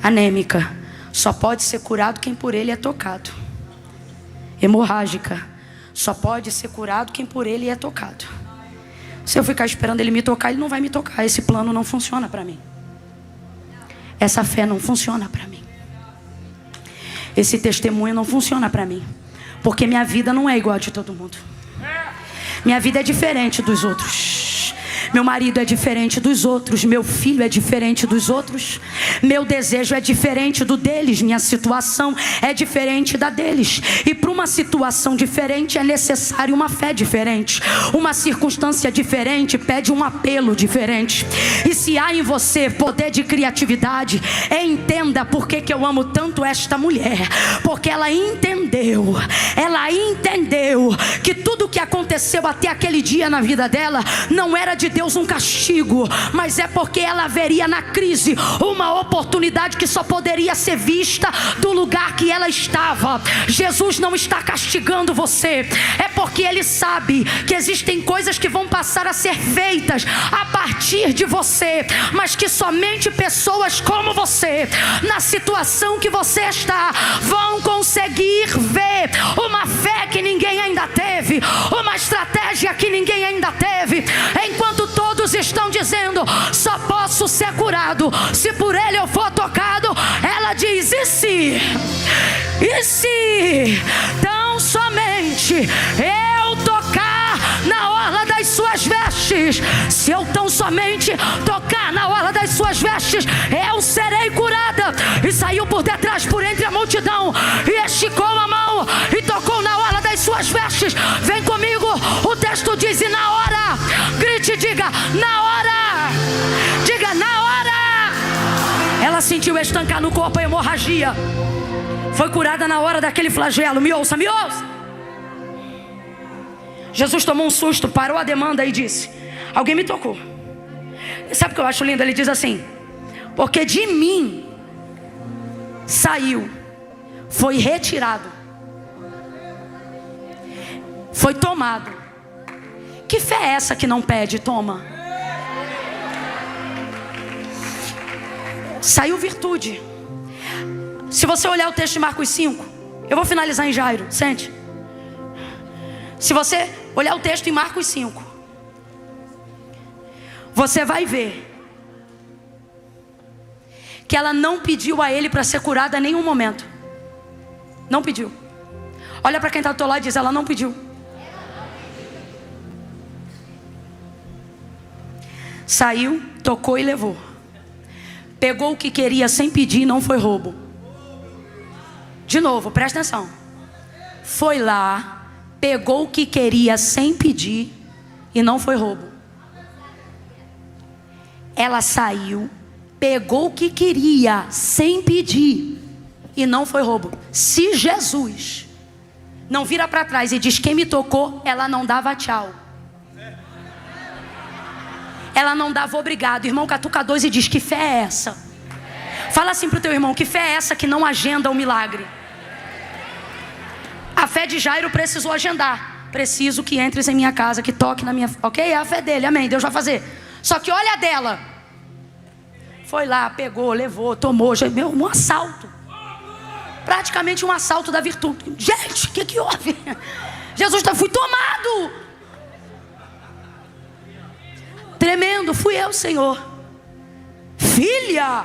Anêmica. Só pode ser curado quem por ele é tocado. Hemorrágica. Só pode ser curado quem por ele é tocado. Se eu ficar esperando ele me tocar, ele não vai me tocar. Esse plano não funciona para mim. Essa fé não funciona para mim. Esse testemunho não funciona para mim. Porque minha vida não é igual a de todo mundo. Minha vida é diferente dos outros. Meu marido é diferente dos outros. Meu filho é diferente dos outros. Meu desejo é diferente do deles. Minha situação é diferente da deles. E para uma situação diferente é necessário uma fé diferente. Uma circunstância diferente pede um apelo diferente. E se há em você poder de criatividade, entenda por que eu amo tanto esta mulher. Porque ela entendeu que tudo que aconteceu até aquele dia na vida dela não era de Deus um castigo, mas é porque ela veria na crise uma oportunidade que só poderia ser vista do lugar que ela estava. Jesus não está castigando você, é porque Ele sabe que existem coisas que vão passar a ser feitas a partir de você, mas que somente pessoas como você, na situação que você está, vão conseguir ver uma fé que ninguém ainda teve, uma estratégia que ninguém ainda teve. Enquanto todos estão dizendo: só posso ser curado se por ele eu for tocado, ela diz: e se? E se tão somente eu tocar na orla das suas vestes? Se eu tão somente tocar na orla das suas vestes, eu serei curada. E saiu por detrás, por entre a multidão, e esticou a mão e tocou na orla das suas vestes. Vem comigo, o texto diz: e na hora, grite, diga: na hora, diga: na hora. Ela sentiu estancar no corpo a hemorragia. Foi curada na hora daquele flagelo. Me ouça, me ouça. Jesus tomou um susto, parou a demanda e disse: alguém me tocou. Sabe o que eu acho lindo? Ele diz assim: porque de mim saiu, foi retirado, foi tomado. Que fé é essa que não pede, toma? Saiu virtude. Se você olhar o texto de Marcos 5, eu vou finalizar em Jairo, sente. Se você olhar o texto em Marcos 5, você vai ver que ela não pediu a ele para ser curada em nenhum momento. Não pediu. Olha para quem está do teu lado e diz: ela não pediu. Saiu, tocou e levou. Pegou o que queria sem pedir, não foi roubo. De novo, presta atenção. Foi lá, pegou o que queria sem pedir e não foi roubo. Ela saiu, pegou o que queria sem pedir e não foi roubo. Se Jesus não vira para trás e diz: quem me tocou, ela não dava tchau. Ela não dava obrigado. Irmão, catuca 2 e diz: que fé é essa? Fala assim pro teu irmão: que fé é essa que não agenda o milagre? A fé de Jairo precisou agendar. Preciso que entres em minha casa, que toque na minha... Ok? É a fé dele, amém, Deus vai fazer. Só que olha a dela. Foi lá, pegou, levou, tomou, um assalto. Praticamente um assalto da virtude. Gente, o que houve? Jesus fui tomado. Tremendo, fui eu, Senhor. Filha,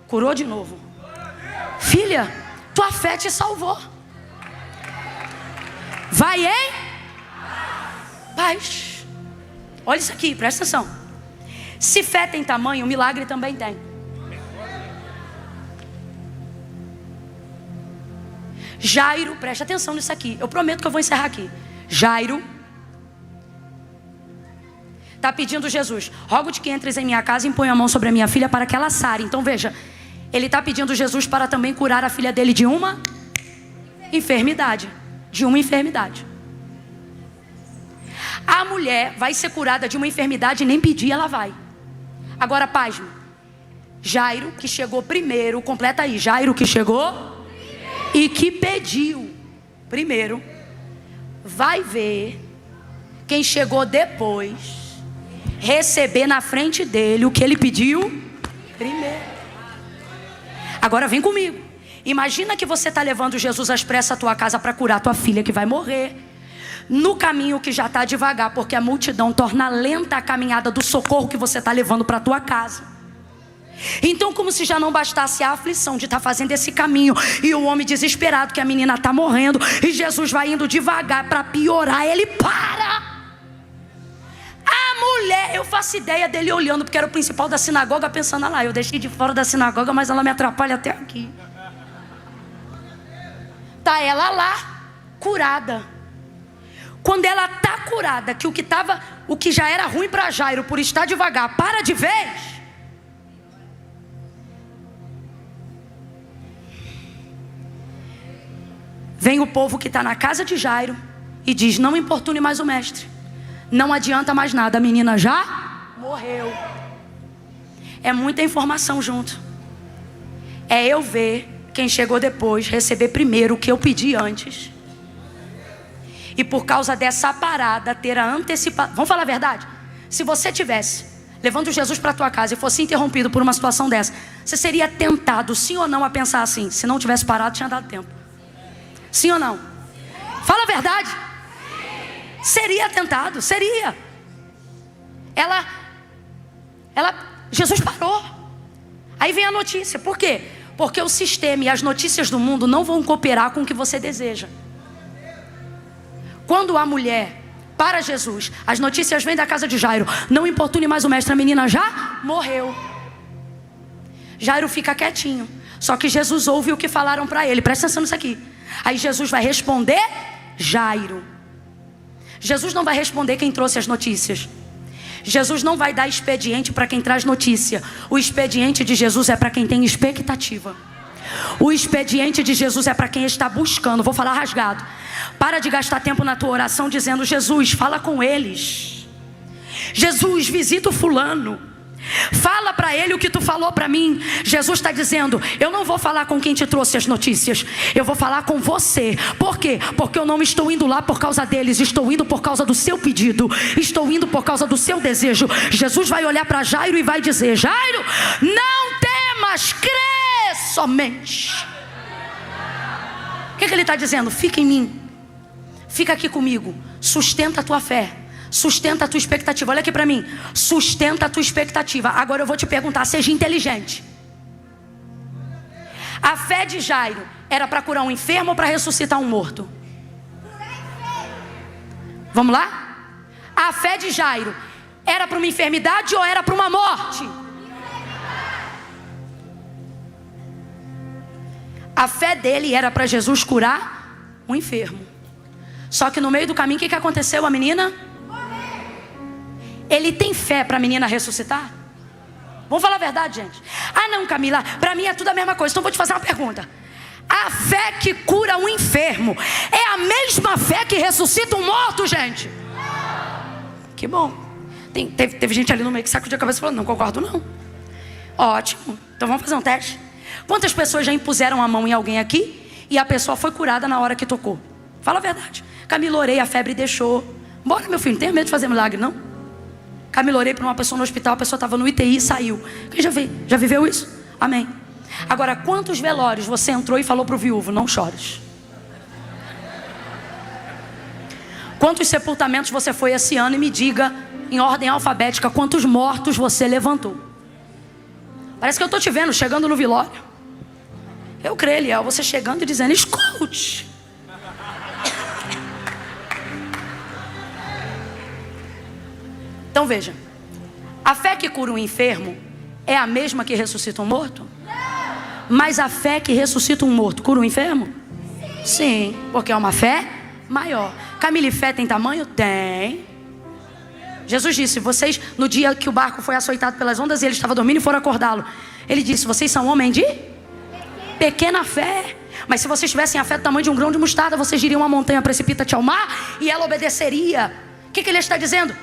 curou de novo. Filha, tua fé te salvou. Vai em paz. Olha isso aqui, presta atenção. Se fé tem tamanho, o milagre também tem. Jairo, presta atenção nisso aqui. Eu prometo que eu vou encerrar aqui. Jairo está pedindo Jesus: rogo-te que entres em minha casa e impõe a mão sobre a minha filha para que ela sare. Então veja, ele está pedindo Jesus para também curar a filha dele de uma enfermidade. De uma enfermidade. A mulher vai ser curada de uma enfermidade e nem pedir, ela vai. Agora, pasme. Jairo, que chegou primeiro, completa aí. Jairo que chegou e que pediu primeiro, vai ver quem chegou depois receber na frente dele o que ele pediu primeiro. Agora vem comigo. Imagina que você está levando Jesus às pressas à tua casa para curar tua filha que vai morrer. No caminho que já está devagar, porque a multidão torna lenta a caminhada do socorro que você está levando para a tua casa. Então, como se já não bastasse a aflição de estar fazendo esse caminho, e o homem desesperado que a menina está morrendo, e Jesus vai indo devagar para piorar, ele para. A mulher, eu faço ideia dele olhando, porque era o principal da sinagoga, pensando: lá, eu deixei de fora da sinagoga, mas ela me atrapalha até aqui. Tá ela lá, curada. Quando ela está curada, que o que já era ruim para Jairo por estar devagar, para de vez. Vem o povo que está na casa de Jairo e diz: não importune mais o mestre. Não adianta mais nada, a menina já morreu. É muita informação junto. É eu ver quem chegou depois, receber primeiro o que eu pedi antes. E por causa dessa parada, ter a antecipação. Vamos falar a verdade? Se você tivesse levando Jesus para a tua casa e fosse interrompido por uma situação dessa, você seria tentado, sim ou não, a pensar assim: se não tivesse parado, tinha dado tempo. Sim ou não? Fala a verdade. Seria tentado, seria. Jesus parou. Aí vem a notícia. Por quê? Porque o sistema e as notícias do mundo não vão cooperar com o que você deseja. Quando a mulher para Jesus, as notícias vêm da casa de Jairo: não importune mais o mestre, a menina já morreu. Jairo fica quietinho. Só que Jesus ouve o que falaram para ele. Presta atenção nisso aqui. Aí Jesus vai responder Jairo. Jesus não vai responder quem trouxe as notícias. Jesus não vai dar expediente para quem traz notícia. O expediente de Jesus é para quem tem expectativa. O expediente de Jesus é para quem está buscando. Vou falar rasgado. Para de gastar tempo na tua oração dizendo: Jesus, fala com eles. Jesus, visita o fulano. Fala para ele o que tu falou para mim. Jesus está dizendo: eu não vou falar com quem te trouxe as notícias, eu vou falar com você. Por quê? Porque eu não estou indo lá por causa deles, estou indo por causa do seu pedido, estou indo por causa do seu desejo. Jesus vai olhar para Jairo e vai dizer: Jairo, não temas, crê somente. O que ele está dizendo? Fica em mim, fica aqui comigo, sustenta a tua fé, sustenta a tua expectativa. Olha aqui para mim. Sustenta a tua expectativa. Agora eu vou te perguntar, seja inteligente. A fé de Jairo era para curar um enfermo ou para ressuscitar um morto? Vamos lá? A fé de Jairo era para uma enfermidade ou era para uma morte? A fé dele era para Jesus curar um enfermo. Só que no meio do caminho, o que aconteceu? A menina... Ele tem fé para a menina ressuscitar? Vamos falar a verdade, gente. Ah não, Camila, para mim é tudo a mesma coisa. Então vou te fazer uma pergunta. A fé que cura um enfermo é a mesma fé que ressuscita um morto, gente? Que bom. Teve gente ali no meio que sacudiu a cabeça e falou: não concordo não. Ótimo, então vamos fazer um teste. Quantas pessoas já impuseram a mão em alguém aqui e a pessoa foi curada na hora que tocou? Fala a verdade. Camila, orei, a febre deixou. Bora, meu filho, não tenha medo de fazer milagre não. Camila, orei para uma pessoa no hospital, a pessoa estava no UTI e saiu. Quem já viveu isso? Amém. Agora, quantos velórios você entrou e falou para o viúvo, não chores? Quantos sepultamentos você foi esse ano e me diga, em ordem alfabética, quantos mortos você levantou? Parece que eu estou te vendo chegando no velório. Eu creio, Eliel, você chegando e dizendo, escute. Então veja, a fé que cura um enfermo é a mesma que ressuscita um morto? Mas a fé que ressuscita um morto cura um enfermo? Sim, porque é uma fé maior. Camila, fé tem tamanho? Tem. Jesus disse, vocês, no dia que o barco foi açoitado pelas ondas e ele estava dormindo e foram acordá-lo, ele disse, vocês são homens de pequena fé. Mas se vocês tivessem a fé do tamanho de um grão de mostarda, vocês diriam uma montanha, precipita-te ao mar, e ela obedeceria. O que ele está dizendo?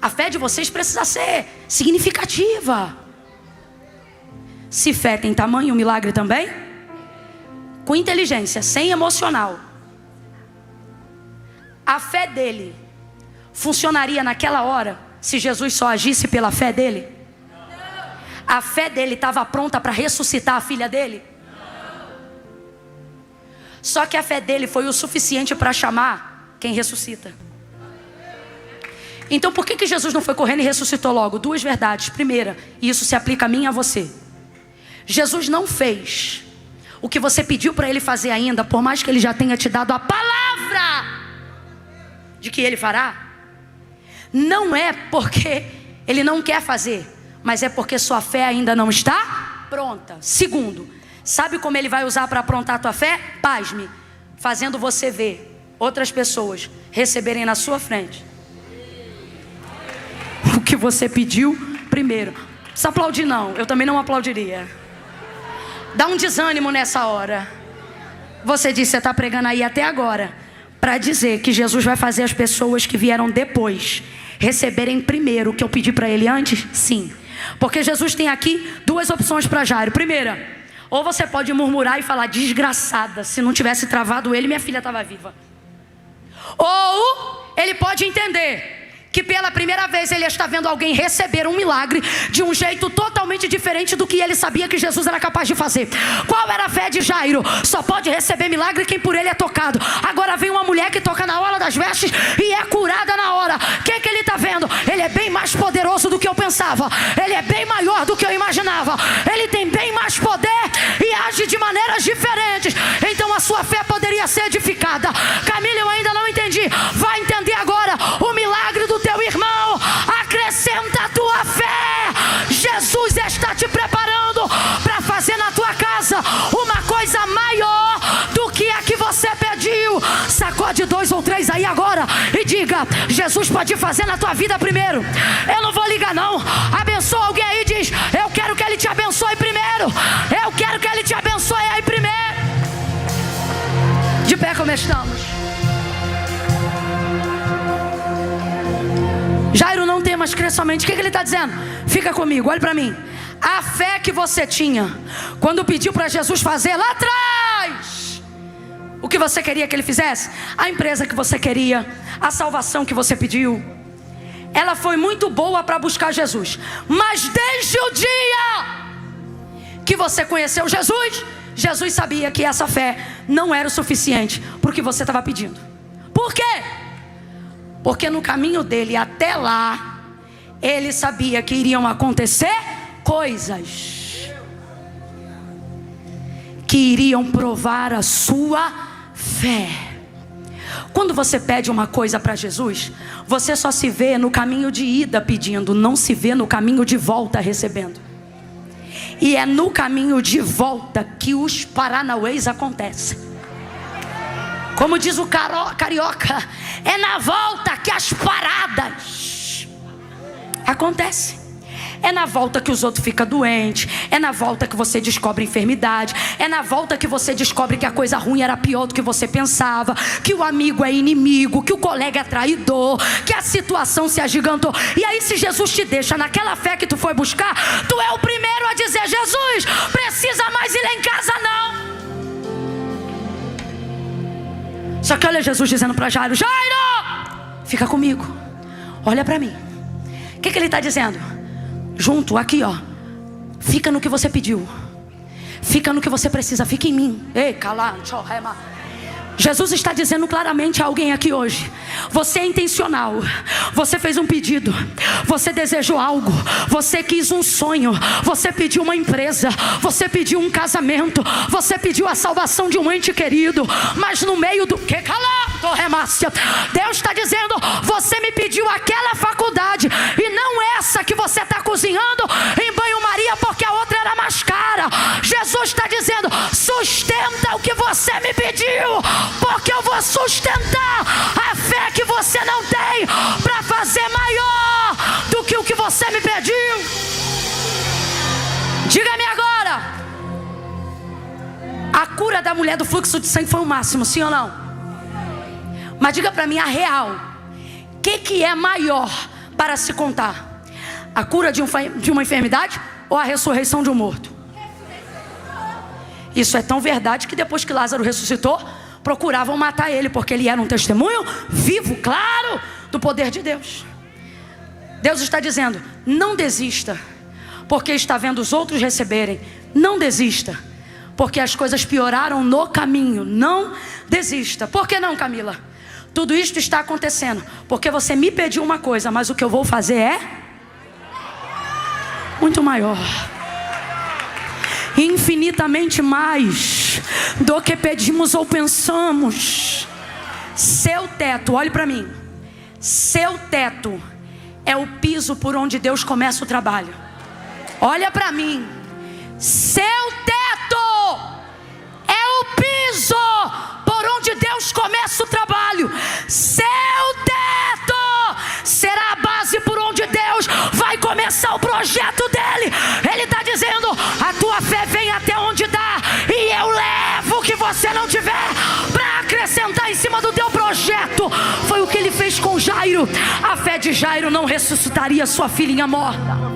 A fé de vocês precisa ser significativa. Se fé tem tamanho, o milagre também? Com inteligência, sem emocional. A fé dele funcionaria naquela hora se Jesus só agisse pela fé dele? A fé dele estava pronta para ressuscitar a filha dele? Só que a fé dele foi o suficiente para chamar quem ressuscita. Então por que Jesus não foi correndo e ressuscitou logo? Duas verdades. Primeira, e isso se aplica a mim e a você. Jesus não fez o que você pediu para ele fazer ainda, por mais que ele já tenha te dado a palavra de que ele fará. Não é porque ele não quer fazer, mas é porque sua fé ainda não está pronta. Segundo, sabe como ele vai usar para aprontar a tua fé? Pasme, fazendo você ver outras pessoas receberem na sua frente o que você pediu primeiro. Não precisa aplaudir não, eu também não aplaudiria. Dá um desânimo nessa hora. Você disse, você está pregando aí até agora para dizer que Jesus vai fazer as pessoas que vieram depois receberem primeiro o que eu pedi para ele antes? Sim. Porque Jesus tem aqui duas opções para Jairo. Primeira, ou você pode murmurar e falar, desgraçada, se não tivesse travado ele, minha filha estava viva. Ou ele pode entender que pela primeira vez ele está vendo alguém receber um milagre de um jeito totalmente diferente do que ele sabia que Jesus era capaz de fazer. Qual era a fé de Jairo? Só pode receber milagre quem por ele é tocado. Agora vem uma mulher que toca na orla das vestes e é curada na hora. O que ele está vendo? Ele é bem mais poderoso do que eu pensava. Ele é bem maior do que eu imaginava. Ele tem bem mais poder e age de maneiras diferentes. Então a sua fé poderia ser edificada. Camila, eu ainda não entendi. Vai entender agora. O milagre do teu irmão acrescenta a tua fé. Jesus está te preparando para fazer na tua casa uma coisa maior do que a que você pediu. Sacode 2 ou 3 aí agora e diga, Jesus pode fazer na tua vida primeiro. Eu não vou ligar não. Abençoa alguém aí e diz, eu quero que ele te abençoe primeiro. Eu quero que ele te abençoe aí primeiro. De pé como estamos. Jairo, não temas, crê somente. O que ele está dizendo? Fica comigo, olha para mim. A fé que você tinha quando pediu para Jesus fazer lá atrás o que você queria que ele fizesse, a empresa que você queria, a salvação que você pediu, ela foi muito boa para buscar Jesus. Mas desde o dia que você conheceu Jesus, Jesus sabia que essa fé não era o suficiente para o que você estava pedindo. Por quê? Porque no caminho dele até lá, ele sabia que iriam acontecer coisas que iriam provar a sua fé. Quando você pede uma coisa para Jesus, você só se vê no caminho de ida pedindo, não se vê no caminho de volta recebendo. E é no caminho de volta que os paranauês acontecem. Como diz o carioca, é na volta que as paradas acontecem. É na volta que os outros ficam doentes. É na volta que você descobre enfermidade. É na volta que você descobre que a coisa ruim era pior do que você pensava. Que o amigo é inimigo. Que o colega é traidor. Que a situação se agigantou. E aí se Jesus te deixa naquela fé que tu foi buscar, tu é o primeiro a dizer, Jesus, precisa mais ir lá em casa não. Só que olha Jesus dizendo para Jairo, Jairo, fica comigo, olha para mim. que ele está dizendo? Junto, aqui ó, fica no que você pediu, fica no que você precisa, fica em mim. Ei, cala, Jesus está dizendo claramente a alguém aqui hoje: você é intencional, você fez um pedido, você desejou algo, você quis um sonho, você pediu uma empresa, você pediu um casamento, você pediu a salvação de um ente querido, mas no meio do que Deus está dizendo: você me pediu aquela faculdade e não essa que você está cozinhando em banho-maria porque a outra era mais cara. Jesus está dizendo: sustenta o que você me pediu, porque eu vou sustentar a fé que você não tem para fazer maior do que o que você me pediu. Diga-me agora, a cura da mulher do fluxo de sangue foi o máximo, sim ou não? Mas diga para mim a real, o que é maior para se contar? A cura de uma enfermidade ou a ressurreição de um morto? Isso é tão verdade que depois que Lázaro ressuscitou, procuravam matar ele, porque ele era um testemunho vivo, claro, do poder de Deus. Deus está dizendo: não desista, porque está vendo os outros receberem. Não desista, porque as coisas pioraram no caminho. Não desista. Por que não, Camila? Tudo isto está acontecendo porque você me pediu uma coisa, mas o que eu vou fazer é muito maior, infinitamente mais do que pedimos ou pensamos. Seu teto, olhe para mim, seu teto é o piso por onde Deus começa o trabalho. Olha para mim, seu teto é o piso por onde Deus começa o trabalho. Seu teto será a base por onde Deus vai começar o projeto dele. Ele está dizendo: a tua fé vem até onde dá, e eu levo o que você não tiver para acrescentar em cima do teu projeto. Foi o que ele fez com Jairo. A fé de Jairo não ressuscitaria sua filhinha morta.